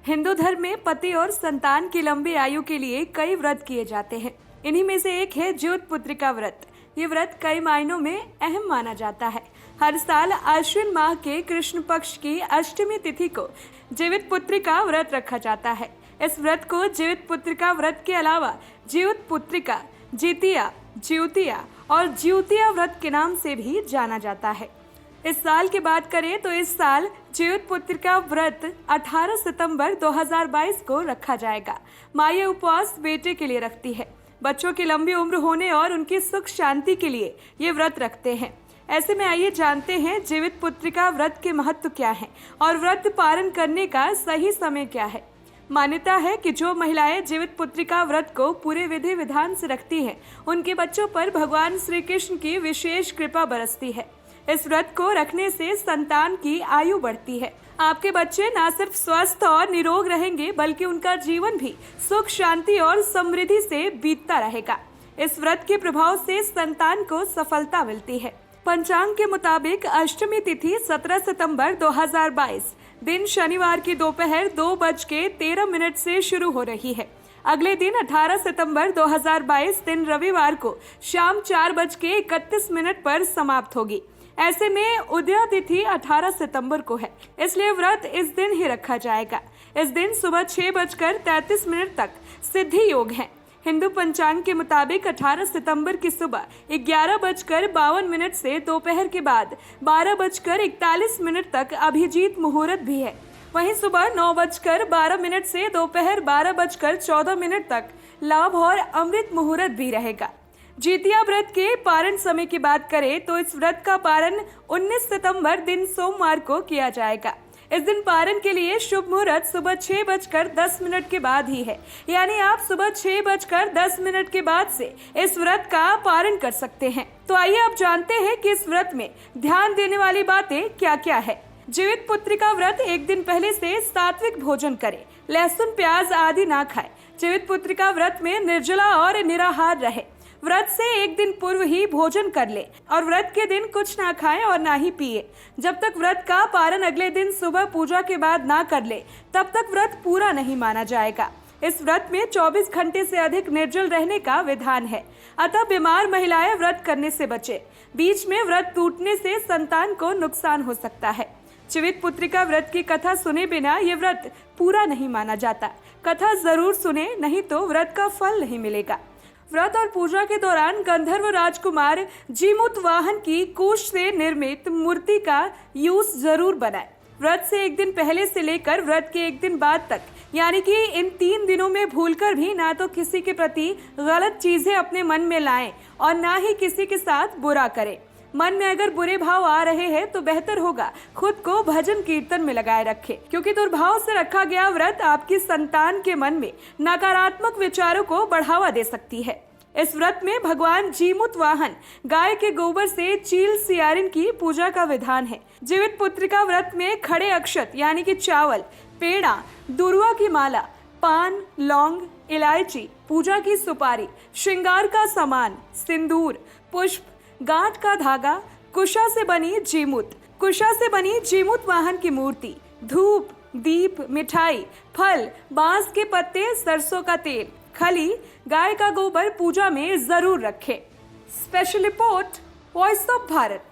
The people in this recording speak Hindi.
हिंदू धर्म में पति और संतान की लंबी आयु के लिए कई व्रत किए जाते हैं। इन्हीं में से एक है ज्योत पुत्रिका व्रत। ये व्रत कई मायनों में अहम माना जाता है। हर साल आश्विन माह के कृष्ण पक्ष की अष्टमी तिथि को जीवित पुत्रिका व्रत रखा जाता है। इस व्रत को जीवित पुत्रिका व्रत के अलावा जीवित पुत्रिका, जितिया, ज्योतिया और ज्योतिया व्रत के नाम से भी जाना जाता है। इस साल की बात करें तो इस साल जीवित पुत्रिका व्रत 18 सितंबर 2022 को रखा जाएगा। माँ ये उपवास बेटे के लिए रखती है। बच्चों की लंबी उम्र होने और उनकी सुख शांति के लिए ये व्रत रखते हैं। ऐसे में आइए जानते हैं जीवित पुत्रिका व्रत के महत्व क्या है और व्रत पालन करने का सही समय क्या है। मान्यता है कि जो महिलाएं जीवित पुत्रिका व्रत को पूरे विधि विधान से रखती हैं, उनके बच्चों पर भगवान श्री कृष्ण की विशेष कृपा बरसती है। इस व्रत को रखने से संतान की आयु बढ़ती है। आपके बच्चे न सिर्फ स्वस्थ और निरोग रहेंगे, बल्कि उनका जीवन भी सुख शांति और समृद्धि से बीतता रहेगा। इस व्रत के प्रभाव से संतान को सफलता मिलती है। पंचांग के मुताबिक अष्टमी तिथि 17 सितंबर 2022 दिन शनिवार की दोपहर 2:13 से शुरू हो रही है। अगले दिन 18 सितंबर 2022 दिन रविवार को शाम 4:31 पर समाप्त होगी। ऐसे में उदया तिथि 18 सितंबर को है, इसलिए व्रत इस दिन ही रखा जाएगा। इस दिन सुबह 6:33 तक सिद्धि योग है। हिंदू पंचांग के मुताबिक 18 सितंबर की सुबह 11:52 से दोपहर के बाद 12:41 तक अभिजीत मुहूर्त भी है। वहीं सुबह 9:12 से दोपहर 12:14 तक लाभ और अमृत मुहूर्त भी रहेगा। जितिया व्रत के पारण समय की बात करें तो इस व्रत का पारण 19 सितंबर दिन सोमवार को किया जाएगा। इस दिन पारण के लिए शुभ मुहूर्त सुबह 6:10 के बाद ही है, यानी आप सुबह 6:10 के बाद से इस व्रत का पारण कर सकते हैं। तो आइए आप जानते हैं कि इस व्रत में ध्यान देने वाली बातें क्या क्या है। जीवित पुत्रिका व्रत एक दिन पहले से सात्विक भोजन करे, लहसुन प्याज आदि ना खाए। जीवित पुत्रिका व्रत में निर्जला और निराहार रहे। व्रत से एक दिन पूर्व ही भोजन कर ले और व्रत के दिन कुछ ना खाएं और ना ही पिए। जब तक व्रत का पारण अगले दिन सुबह पूजा के बाद ना कर ले, तब तक व्रत पूरा नहीं माना जाएगा। इस व्रत में 24 घंटे से अधिक निर्जल रहने का विधान है, अतः बीमार महिलाएं व्रत करने से बचे। बीच में व्रत टूटने से संतान को नुकसान हो सकता है। जीवित पुत्रिका व्रत की कथा सुने बिना ये व्रत पूरा नहीं माना जाता। कथा जरूर सुने, नहीं तो व्रत का फल नहीं मिलेगा। व्रत और पूजा के दौरान गंधर्व राजकुमार जीमूत वाहन की कुश से निर्मित मूर्ति का यूज जरूर बनाएं। व्रत से एक दिन पहले से लेकर व्रत के एक दिन बाद तक, यानी कि इन 3 दिनों में भूलकर भी ना तो किसी के प्रति गलत चीजें अपने मन में लाएं और ना ही किसी के साथ बुरा करें। मन में अगर बुरे भाव आ रहे हैं तो बेहतर होगा खुद को भजन कीर्तन में लगाए रखें, क्योंकि दुर्भाव से रखा गया व्रत आपकी संतान के मन में नकारात्मक विचारों को बढ़ावा दे सकती है। इस व्रत में भगवान जीमूत वाहन गाय के गोबर से चील सियारिन की पूजा का विधान है। जीवित पुत्रिका व्रत में खड़े अक्षत यानी कि चावल, पेड़ा, दुर्वा की माला, पान, लौंग, इलायची, पूजा की सुपारी, श्रृंगार का सामान, सिंदूर, पुष्प, गांठ का धागा, कुशा से बनी जीमूत वाहन की मूर्ति, धूप, दीप, मिठाई, फल, बांस के पत्ते, सरसों का तेल, खली, गाय का गोबर पूजा में जरूर रखें। Special report, voice of Bharat.